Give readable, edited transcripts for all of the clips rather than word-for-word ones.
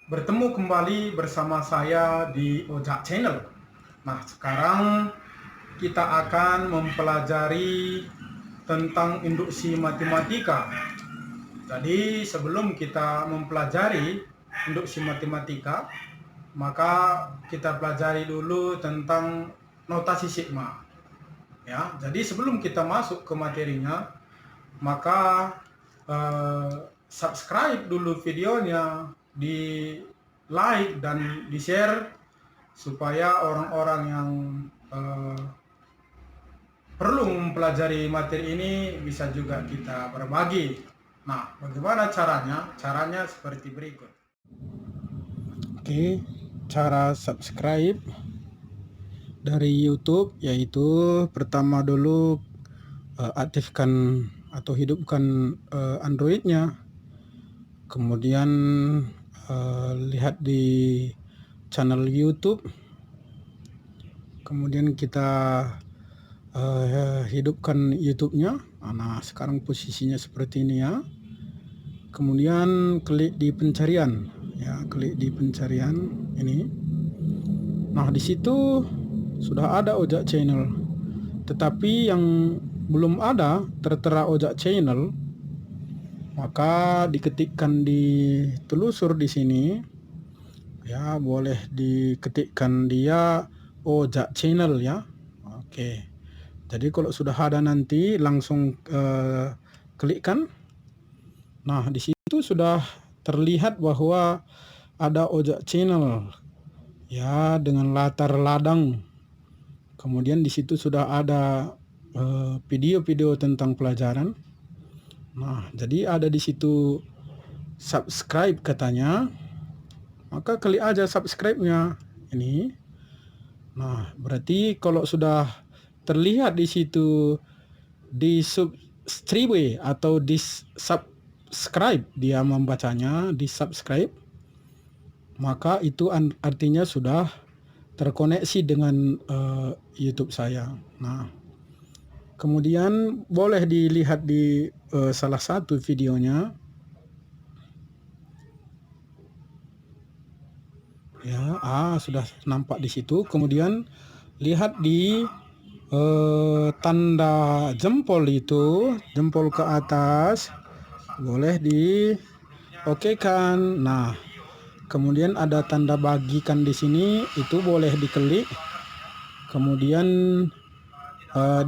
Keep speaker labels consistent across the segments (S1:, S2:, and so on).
S1: Bertemu kembali bersama saya di Ojak Channel. Nah, sekarang kita akan mempelajari tentang induksi matematika. Jadi, sebelum kita mempelajari induksi matematika, maka kita pelajari dulu tentang notasi sigma. Ya, jadi sebelum kita masuk ke materinya, maka subscribe dulu videonya, di like dan di share supaya orang-orang yang perlu mempelajari materi ini bisa juga kita berbagi. Nah, bagaimana caranya? Caranya seperti berikut. Oke, cara subscribe dari YouTube yaitu pertama dulu aktifkan atau hidupkan Androidnya, kemudian lihat di channel YouTube, kemudian kita hidupkan YouTube-nya. Nah, sekarang posisinya seperti ini ya. Kemudian klik di pencarian, ya, klik di pencarian ini. Nah, di situ sudah ada Ojak Channel. Tetapi yang belum ada tertera Ojak Channel, maka diketikkan di telusur di sini. Ya, boleh diketikkan dia Ojak Channel ya. Oke. Jadi kalau sudah ada nanti langsung klikkan. Nah, di situ sudah terlihat bahwa ada Ojak Channel ya dengan latar ladang. Kemudian di situ sudah ada video-video tentang pelajaran. Nah, jadi ada di situ subscribe katanya. Maka klik aja subscribe-nya ini. Nah, berarti kalau sudah terlihat di situ di subscribe atau di subscribe, dia membacanya di subscribe, maka itu artinya sudah terkoneksi dengan YouTube saya. Nah, kemudian boleh dilihat di salah satu videonya. Ya, sudah nampak di situ. Kemudian lihat di tanda jempol itu, jempol ke atas, boleh di oke kan. Nah, kemudian ada tanda bagikan di sini, itu boleh diklik. Kemudian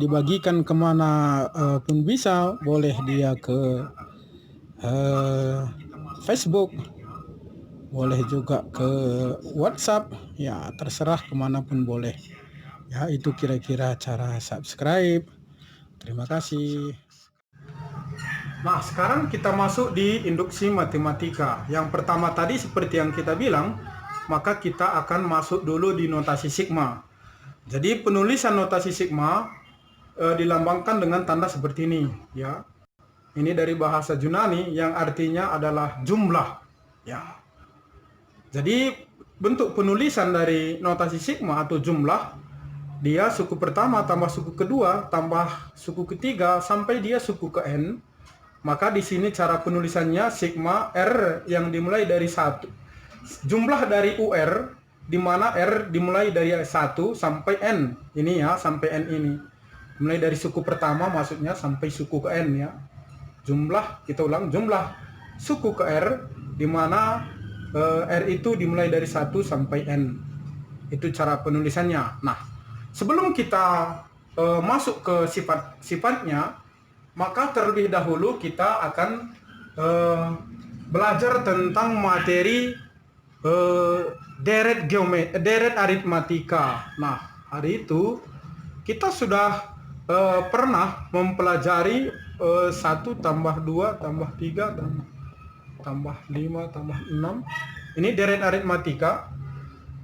S1: dibagikan kemana pun bisa, boleh dia ke Facebook, boleh juga ke WhatsApp, ya terserah kemanapun boleh. Ya, itu kira-kira cara subscribe. Terima kasih. Nah, sekarang kita masuk di induksi matematika. Yang pertama tadi seperti yang kita bilang, maka kita akan masuk dulu di notasi sigma. Jadi penulisan notasi sigma dilambangkan dengan tanda seperti ini, ya. Ini dari bahasa Yunani yang artinya adalah jumlah, ya. Jadi bentuk penulisan dari notasi sigma atau jumlah, dia suku pertama tambah suku kedua tambah suku ketiga sampai dia suku ke n. Maka di sini cara penulisannya sigma R yang dimulai dari 1. Jumlah dari UR di mana R dimulai dari 1 sampai N. Ini ya, sampai N ini. Mulai dari suku pertama maksudnya sampai suku ke N ya. Jumlah, kita ulang, jumlah suku ke R di mana R itu dimulai dari 1 sampai N. Itu cara penulisannya. Nah, sebelum kita masuk ke sifat-sifatnya, maka terlebih dahulu kita akan belajar tentang materi deret aritmatika. Nah, hari itu kita sudah pernah mempelajari 1 tambah 2 tambah 3 tambah 5 tambah 6. Ini deret aritmatika.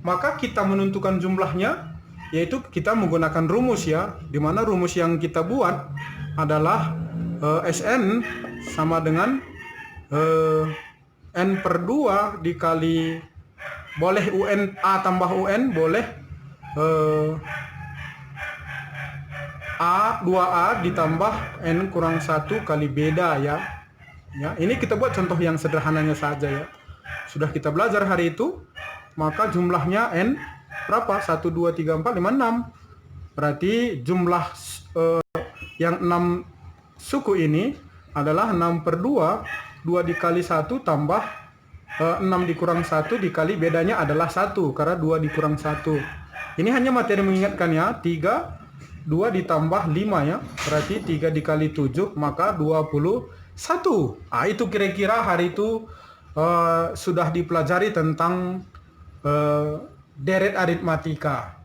S1: Maka kita menentukan jumlahnya, yaitu kita menggunakan rumus ya, dimana rumus yang kita buat adalah Sn sama dengan N per 2 dikali, boleh UN A tambah UN, boleh A 2A ditambah N kurang 1 kali beda ya. Ya, ini kita buat contoh yang sederhananya saja ya. sudah kita belajar hari itu. Maka jumlahnya N berapa? 1, 2, 3, 4, 5, 6. Berarti jumlah yang 6 suku ini adalah 6/2. 2 dikali 1 tambah 6 dikurang 1 dikali bedanya adalah 1. Karena 2 dikurang 1. Ini hanya materi mengingatkan ya. 2 ditambah 5 ya. Berarti 3 dikali 7 maka 21. Itu kira-kira hari itu sudah dipelajari tentang deret aritmatika.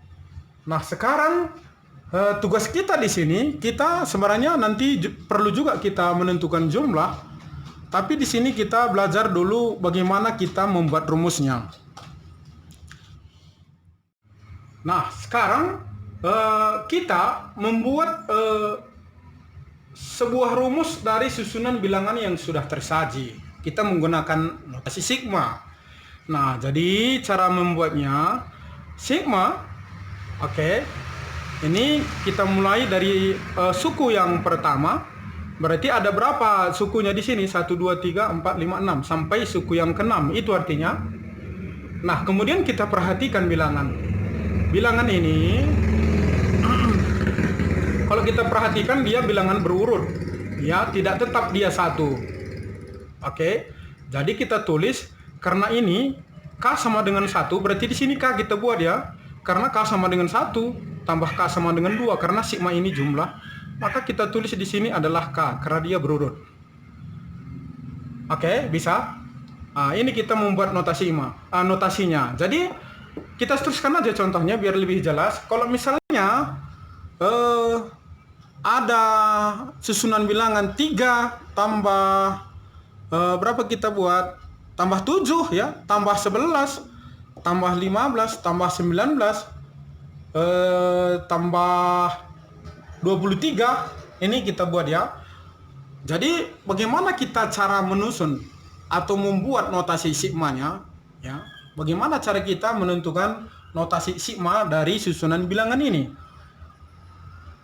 S1: Nah, sekarang tugas kita di sini, kita sebenarnya nanti perlu juga kita menentukan jumlah, tapi di sini kita belajar dulu bagaimana kita membuat rumusnya. Nah, sekarang kita membuat sebuah rumus dari susunan bilangan yang sudah tersaji. Kita menggunakan notasi sigma. Nah, jadi cara membuatnya sigma. Oke. Ini kita mulai dari suku yang pertama. Berarti ada berapa sukunya di sini? 1, 2, 3, 4, 5, 6 sampai suku yang ke-6. Itu artinya. Nah, kemudian kita perhatikan bilangan. Bilangan ini kalau kita perhatikan dia bilangan berurut. Ya, tidak tetap dia 1. Oke. Jadi kita tulis. Karena ini K sama dengan 1, berarti di sini K kita buat ya. Karena K sama dengan 1, tambah K sama dengan 2, karena sigma ini jumlah, maka kita tulis di sini adalah K, karena dia berurut. Oke, bisa? Ini kita membuat notasinya. Jadi, kita teruskan aja contohnya biar lebih jelas. Kalau misalnya ada susunan bilangan 3 tambah berapa kita buat? Tambah 7 ya, tambah 11, tambah 15, tambah 19, tambah 23. Ini kita buat ya. Jadi bagaimana kita cara menyusun atau membuat notasi sigmanya ya? Bagaimana cara kita menentukan notasi sigma dari susunan bilangan ini?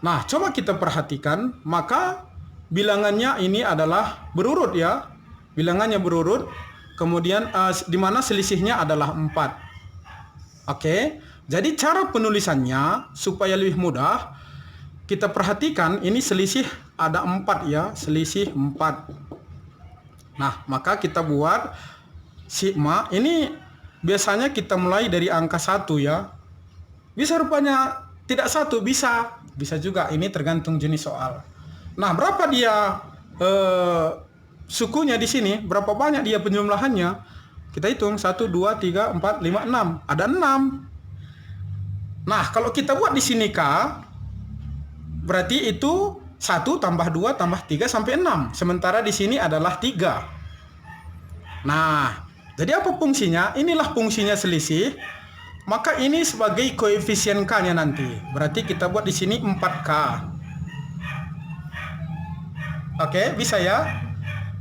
S1: Nah, coba kita perhatikan, maka bilangannya ini adalah berurut ya. Bilangannya berurut. Kemudian di mana selisihnya adalah 4. Oke. Jadi cara penulisannya supaya lebih mudah, kita perhatikan ini selisih ada 4 ya, selisih 4. Nah, maka kita buat sigma. Ini biasanya kita mulai dari angka 1 ya. Bisa rupanya tidak 1, bisa juga, ini tergantung jenis soal. Nah, berapa dia sukunya di sini, berapa banyak dia penjumlahannya? Kita hitung 1, 2, 3, 4, 5, 6. Ada 6. Nah, kalau kita buat di sini K, berarti itu 1 tambah 2 tambah 3 sampai 6. Sementara di sini adalah 3. Nah, jadi apa fungsinya? Inilah fungsinya selisih. Maka ini sebagai koefisien K-nya nanti. Berarti kita buat di sini 4K. Oke, bisa ya?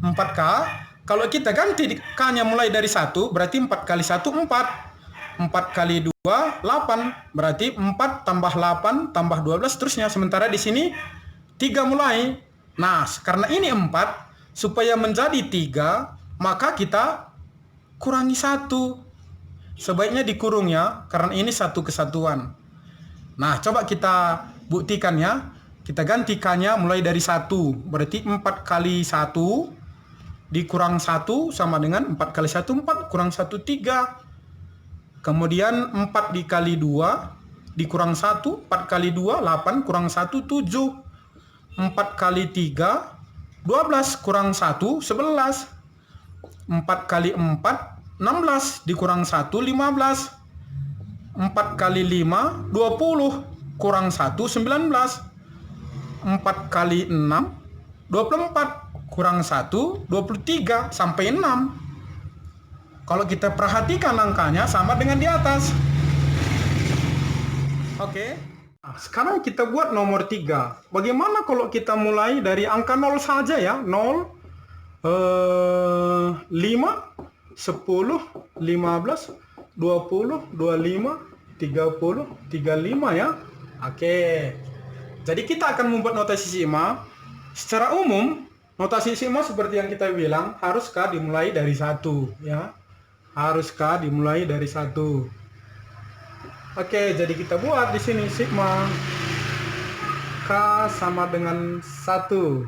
S1: 4K. Kalau kita ganti K-nya mulai dari 1, berarti 4 kali 1, 4. 4 kali 2, 8. Berarti 4 tambah 8 tambah 12 seterusnya. Sementara di sini 3 mulai. Nah, karena ini 4, supaya menjadi 3, maka kita kurangi 1. Sebaiknya dikurung ya, karena ini satu kesatuan. Nah, coba kita buktikan ya. Kita ganti K-nya mulai dari 1. Berarti 4 kali 1 dikurang 1 sama dengan 4 kali 1, 4. Kurang 1, 3. Kemudian 4 dikali 2 dikurang 1. 4 kali 2, 8. Kurang 1, 7. 4 kali 3, 12. Kurang 1, 11. 4 kali 4, 16. Dikurang 1, 15. 4 kali 5, 20. Kurang 1, 19. 4 kali 6, 24. Kurang 1, 23. Sampai 6. Kalau kita perhatikan angkanya sama dengan di atas. Oke. Nah, sekarang kita buat nomor 3. Bagaimana kalau kita mulai dari angka 0 saja ya? 0, 5, 10, 15, 20, 25, 30, 35 ya. Oke. Jadi kita akan membuat notasi sigma. Secara umum, notasi sigma seperti yang kita bilang, haruskah dimulai dari 1 ya. Haruskah dimulai dari 1? Oke, jadi kita buat di sini sigma K sama dengan 1.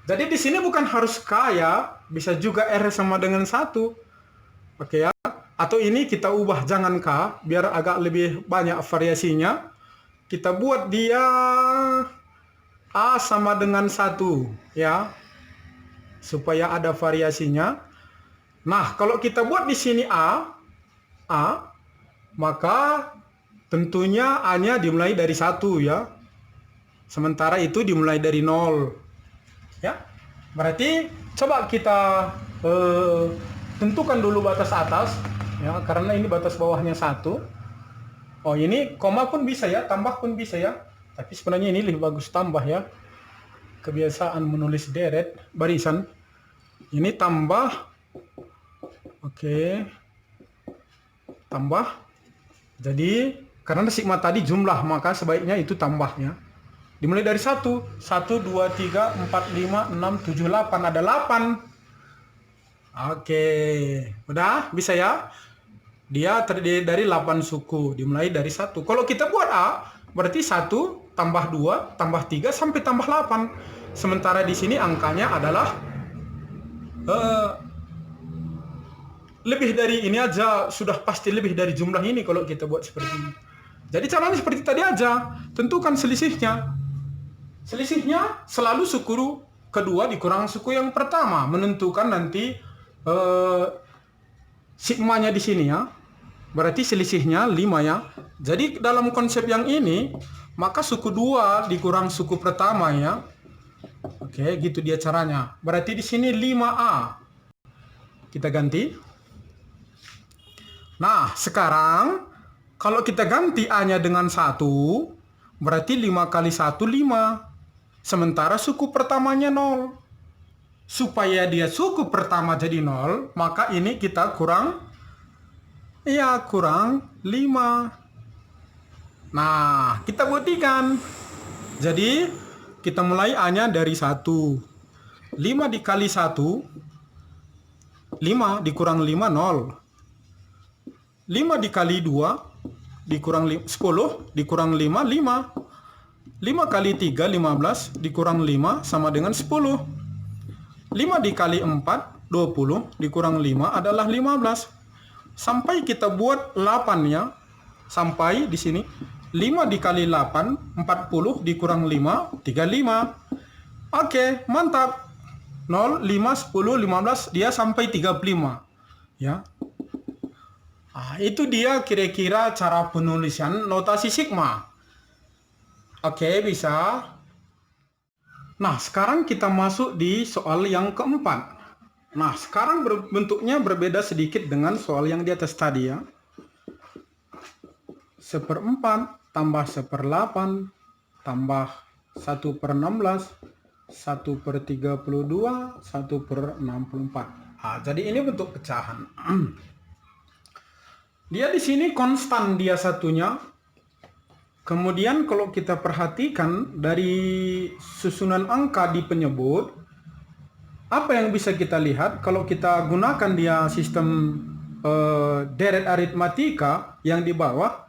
S1: Jadi di sini bukan harus K ya, bisa juga R sama dengan 1. Oke ya. Atau ini kita ubah jangan K, biar agak lebih banyak variasinya. Kita buat dia A sama dengan 1 ya. Supaya ada variasinya. Nah, kalau kita buat di sini A, maka tentunya A-nya dimulai dari 1 ya. Sementara itu dimulai dari 0. Ya. Berarti coba kita tentukan dulu batas atas ya, karena ini batas bawahnya 1. Oh, ini koma pun bisa ya, tambah pun bisa ya. Tapi sebenarnya ini lebih bagus tambah ya. Kebiasaan menulis deret barisan. Ini tambah. Oke. Tambah. Jadi karena sigma tadi jumlah, maka sebaiknya itu tambahnya. Dimulai dari 1. 1, 2, 3, 4, 5, 6, 7, 8. Ada 8. Oke. Udah? Bisa ya? Dia terdiri dari 8 suku. Dimulai dari 1. Kalau kita buat A, berarti 1 tambah 2 tambah 3 sampai tambah 8. Sementara di sini angkanya adalah lebih dari ini aja. Sudah pasti lebih dari jumlah ini kalau kita buat seperti ini. Jadi caranya seperti tadi aja. Tentukan selisihnya. Selisihnya selalu suku kedua dikurang suku yang pertama, menentukan nanti sigmanya di sini ya. Berarti selisihnya 5 ya. Jadi dalam konsep yang ini, maka suku 2 dikurang suku pertama ya. Oke, gitu dia caranya. Berarti di sini 5A. Kita ganti. Nah, sekarang kalau kita ganti A-nya dengan 1, berarti 5 kali 1, 5. Sementara suku pertamanya 0. Supaya dia suku pertama jadi 0, maka ini kita kurang 5. Nah, kita buktikan. Jadi, kita mulai A-nya dari 1. 5 dikali 1, 5 dikurang 5, 0. 5 dikali 2, dikurang 10, dikurang 5, 5. 5 kali 3, 15, dikurang 5, sama dengan 10. 5 dikali 4, 20, dikurang 5 adalah 15. Sampai kita buat 8 ya. Sampai di sini. 5 dikali 8, 40, dikurang 5, 35. Oke, mantap. 0, 5, 10, 15, dia sampai 35. Ya. Itu dia kira-kira cara penulisan notasi sigma. Oke, bisa. Nah, sekarang kita masuk di soal yang keempat. Nah, sekarang bentuknya berbeda sedikit dengan soal yang di atas tadi ya. 1/4 tambah 1/8 tambah 1/16, 1/32, 1/64. Jadi ini bentuk pecahan. Dia di sini konstan dia satunya. Kemudian kalau kita perhatikan dari susunan angka di penyebut, apa yang bisa kita lihat kalau kita gunakan dia sistem deret aritmatika yang di bawah,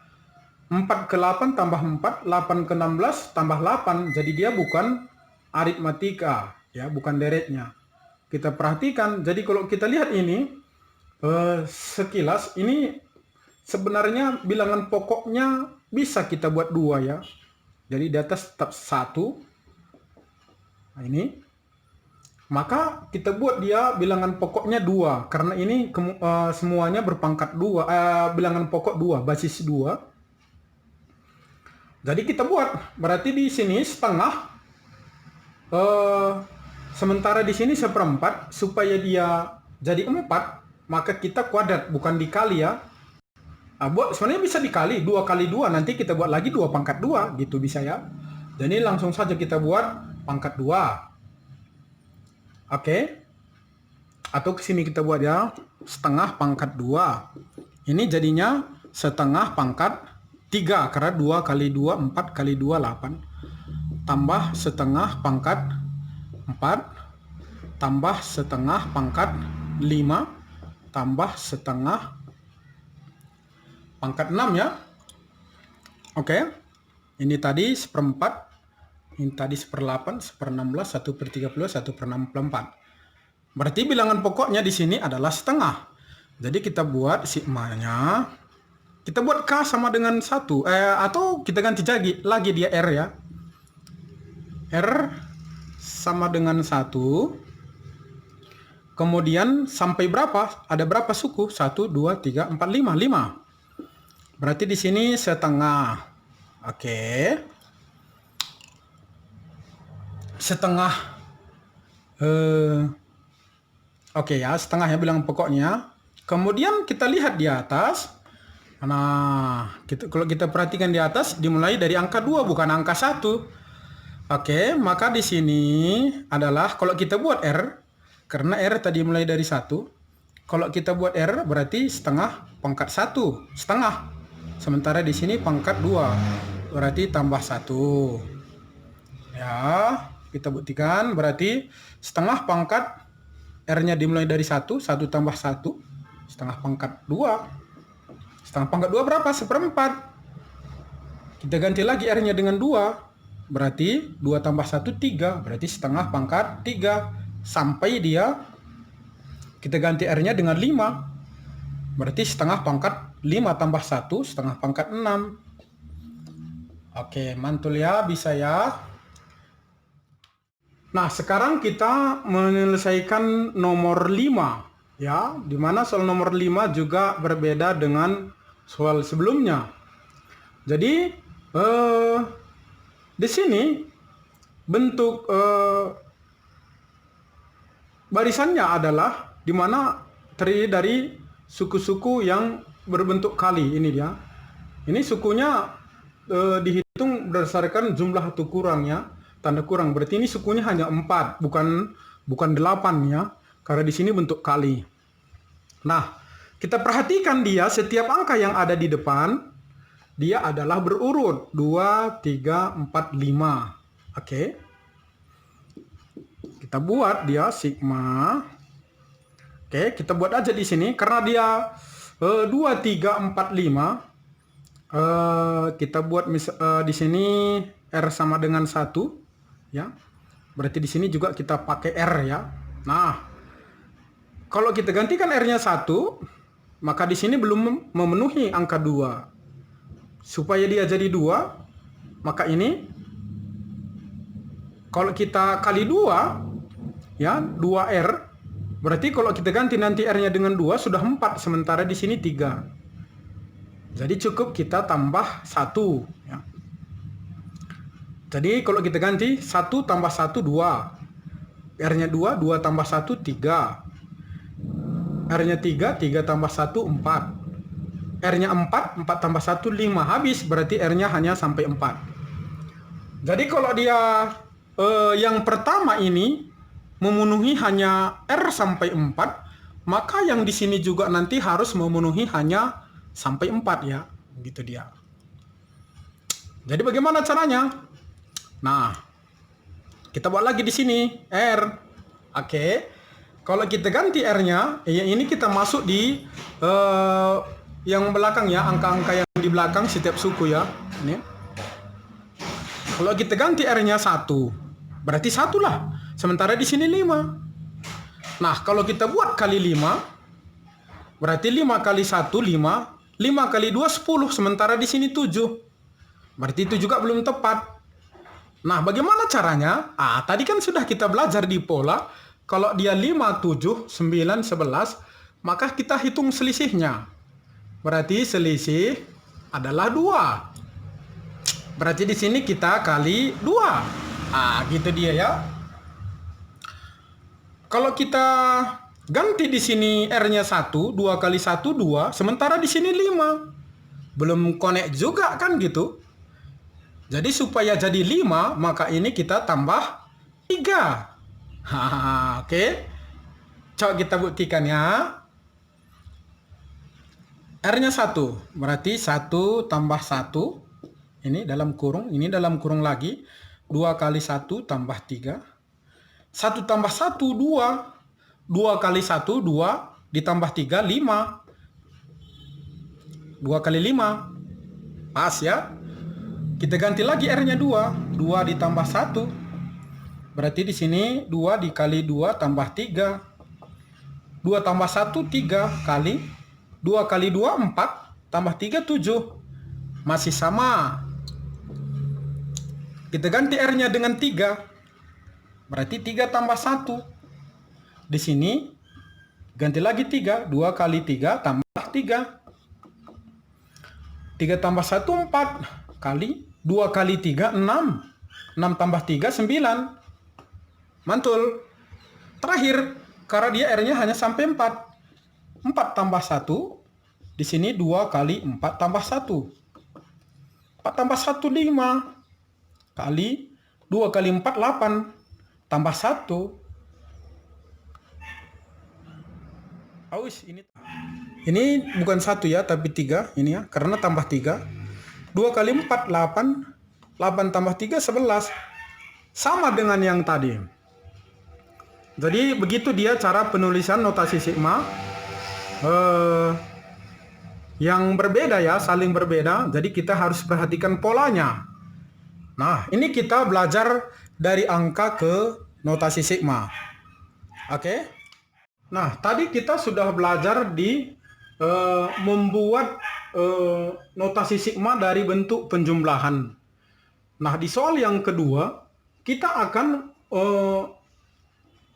S1: 4 ke 8 tambah 4, 8 ke 16 tambah 8. Jadi dia bukan aritmatika, ya, bukan deretnya. Kita perhatikan, jadi kalau kita lihat ini, sekilas ini sebenarnya bilangan pokoknya bisa kita buat 2 ya. Jadi di atas tetap 1. Nah ini. Maka kita buat dia bilangan pokoknya 2. Karena ini semuanya berpangkat 2. Bilangan pokok 2, basis 2. Jadi kita buat. Berarti di sini setengah. Sementara di sini 1/4. Supaya dia jadi 4. Maka kita kuadrat, bukan dikali ya. Sebenarnya bisa dikali 2 kali 2, nanti kita buat lagi 2 pangkat 2 gitu bisa ya. Jadi langsung saja kita buat pangkat 2. Oke. Atau ke sini kita buat ya setengah pangkat 2. Ini jadinya setengah pangkat 3 karena 2 kali 2 4 kali 2 8. Tambah setengah pangkat 4 tambah setengah pangkat 5 tambah setengah pangkat 6 ya. Oke. Ini tadi 1/4. Ini tadi 1/8, 1/16, 1/30, 1/64. Berarti bilangan pokoknya di sini adalah setengah. Jadi kita buat sigmanya. Kita buat K sama dengan 1. Atau kita ganti lagi dia R ya. R sama dengan 1. Kemudian sampai berapa? Ada berapa suku? 1, 2, 3, 4, 5. 5. Berarti di sini setengah. Oke. Setengah. Oke ya, setengah ya bilangan pokoknya. Kemudian kita lihat di atas. Nah, kalau kita perhatikan di atas dimulai dari angka 2 bukan angka 1. Oke, maka di sini adalah kalau kita buat R, karena R tadi mulai dari 1. Kalau kita buat R berarti setengah pangkat 1, setengah. Sementara di sini pangkat 2. Berarti tambah 1. Ya, kita buktikan berarti setengah pangkat R-nya dimulai dari 1, 1 tambah 1, setengah pangkat 2. Setengah pangkat 2 berapa? 1/4. Kita ganti lagi R-nya dengan 2. Berarti 2 tambah 1, 3. Berarti setengah pangkat 3. Sampai dia, kita ganti R-nya dengan 5. Berarti setengah pangkat 5 tambah 1, setengah pangkat 6. Oke, mantul ya, bisa ya. Nah, sekarang kita menyelesaikan nomor 5 ya, dimana soal nomor 5 juga berbeda dengan soal sebelumnya. Jadi di sini bentuk barisannya adalah dimana terdiri dari suku-suku yang berbentuk kali. Ini dia. Ini sukunya dihitung berdasarkan jumlah atau kurangnya. Tanda kurang, berarti ini sukunya hanya 4, bukan 8 ya, karena di sini bentuk kali. Nah, kita perhatikan dia setiap angka yang ada di depan, dia adalah berurut 2, 3, 4, 5. Oke. Kita buat dia sigma. Oke, kita buat aja di sini karena dia 2, 3, 4, 5. Kita buat di sini R sama dengan 1. Ya, berarti di sini juga kita pakai R ya. Nah, kalau kita gantikan R-nya 1, maka di sini belum memenuhi angka 2. Supaya dia jadi 2, maka ini kalau kita kali 2 ya, 2R, berarti kalau kita ganti nanti R-nya dengan 2 sudah 4, sementara di sini 3. Jadi cukup kita tambah 1 ya. Jadi kalau kita ganti 1 tambah 1, 2. R-nya 2, 2 tambah 1, 3. R-nya 3, 3 tambah 1, 4. R-nya 4, 4 tambah 1, 5. Habis, berarti R-nya hanya sampai 4. Jadi kalau dia yang pertama ini memenuhi hanya R sampai 4, maka yang di sini juga nanti harus memenuhi hanya sampai 4 ya. Gitu dia. Jadi bagaimana caranya? Nah, kita buat lagi di sini R. Oke. Kalau kita ganti R-nya, ya ini kita masuk di yang belakang ya, angka-angka yang di belakang setiap suku ya. Ini. Kalau kita ganti R-nya 1, berarti 1 lah. Sementara di sini 5. Nah, kalau kita buat kali 5, berarti 5 kali 1 5, 5 kali 2 10, sementara di sini 7. Berarti itu juga belum tepat. Nah, bagaimana caranya? Tadi kan sudah kita belajar di pola. Kalau dia 5, 7, 9, 11, maka kita hitung selisihnya. Berarti selisih adalah 2. Berarti di sini kita kali 2. Gitu dia ya. Kalau kita ganti di sini R-nya 1, 2 kali 1, 2, sementara di sini 5. Belum connect juga kan gitu. Jadi supaya jadi 5, maka ini kita tambah 3. Oke. Coba kita buktikan ya. R-nya 1, berarti 1 tambah 1. Ini dalam kurung, ini dalam kurung lagi. 2 kali 1 tambah 3. 1 tambah 1, 2. 2 kali 1, 2. ditambah 3, 5. 2 kali 5. Pas ya. Kita ganti lagi R-nya 2. 2 ditambah 1. Berarti di sini 2 dikali 2 tambah 3. 2 tambah 1, 3 kali. 2 kali 2, 4. Tambah 3, 7. Masih sama. Kita ganti R-nya dengan 3. Berarti 3 tambah 1. Di sini ganti lagi 3. 2 kali 3 tambah 3. 3 tambah 1, 4. Kali 2 kali 3, 6. 6 tambah 3, 9. Mantul. Terakhir, karena dia R-nya hanya sampai 4. 4 tambah 1. Di sini 2 kali 4 tambah 1. 4 tambah 1, 5. Kali 2 kali 4, 8. Tambah 1. Aus, ini bukan 1 ya, tapi 3 ini ya, karena tambah 3. 2 kali 4, 8. 8 tambah 3, 11. Sama dengan yang tadi. Jadi begitu dia cara penulisan notasi sigma. Yang berbeda ya, saling berbeda. Jadi kita harus perhatikan polanya. Nah, ini kita belajar dari angka ke notasi sigma. Oke? Nah, tadi kita sudah belajar di membuat notasi sigma dari bentuk penjumlahan. Nah, di soal yang kedua, kita akan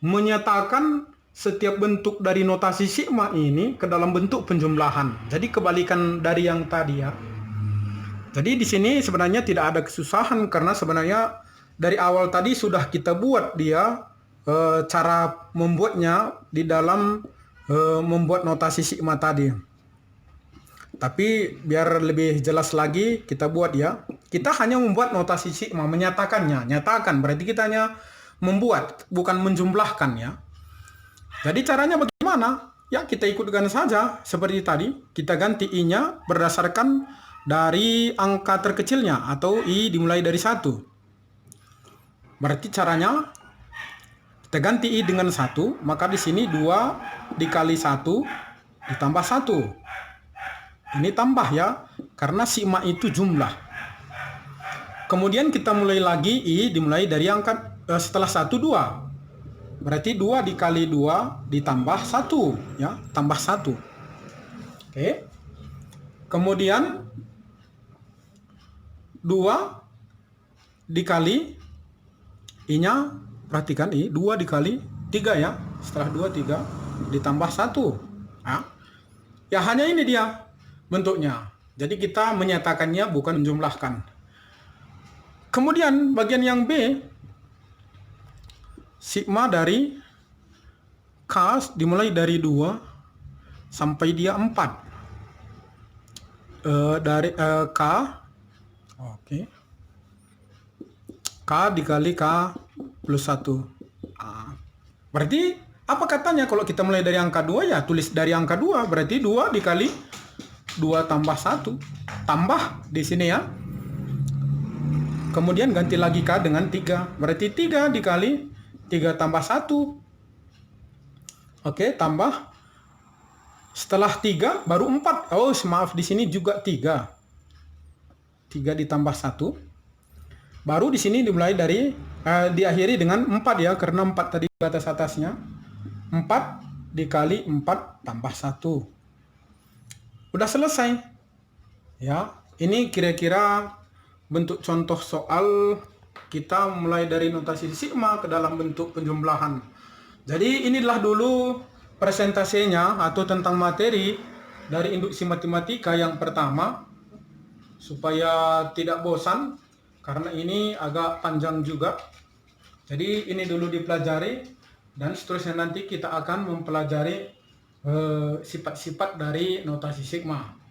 S1: menyatakan setiap bentuk dari notasi sigma ini ke dalam bentuk penjumlahan. Jadi kebalikan dari yang tadi ya. Jadi di sini sebenarnya tidak ada kesusahan karena sebenarnya dari awal tadi sudah kita buat dia cara membuatnya di dalam membuat notasi sigma tadi. Tapi biar lebih jelas lagi kita buat ya. Kita hanya membuat notasi sigma, menyatakannya. Nyatakan berarti kita hanya membuat, bukan menjumlahkan ya. Jadi caranya bagaimana? Ya kita ikutkan saja seperti tadi. Kita ganti I-nya berdasarkan dari angka terkecilnya atau I dimulai dari 1. Berarti caranya kita ganti I dengan 1, maka di sini 2 dikali 1 ditambah 1. Ini tambah ya, karena sigma itu jumlah. Kemudian kita mulai lagi I dimulai dari angka setelah 1, 2. Berarti 2 dikali 2 ditambah 1 ya, tambah 1. Oke. Kemudian 2 dikali I-nya, perhatikan I, 2 dikali 3 ya. Setelah 2, 3 ditambah 1. Ya hanya ini dia bentuknya. Jadi kita menyatakannya bukan menjumlahkan. Kemudian bagian yang B, sigma dari K dimulai dari 2 sampai dia 4. Dari K, oke. K dikali K plus 1. Berarti apa katanya kalau kita mulai dari angka 2 ya tulis dari angka 2. Berarti 2 dikali 2 tambah 1. Tambah di sini ya. Kemudian ganti lagi K dengan 3. Berarti 3 dikali 3 tambah 1. Oke, tambah. Setelah 3 baru 4. Oh, maaf di sini juga 3. 3 ditambah 1. Baru di sini dimulai dari diakhiri dengan 4 ya, karena 4 tadi batas atasnya. 4 dikali 4 tambah 1. Udah selesai. Ya, ini kira-kira bentuk contoh soal kita mulai dari notasi sigma ke dalam bentuk penjumlahan. Jadi inilah dulu presentasinya atau tentang materi dari induksi matematika yang pertama, supaya tidak bosan karena ini agak panjang juga. Jadi ini dulu dipelajari dan seterusnya nanti kita akan mempelajari sifat-sifat dari notasi sigma.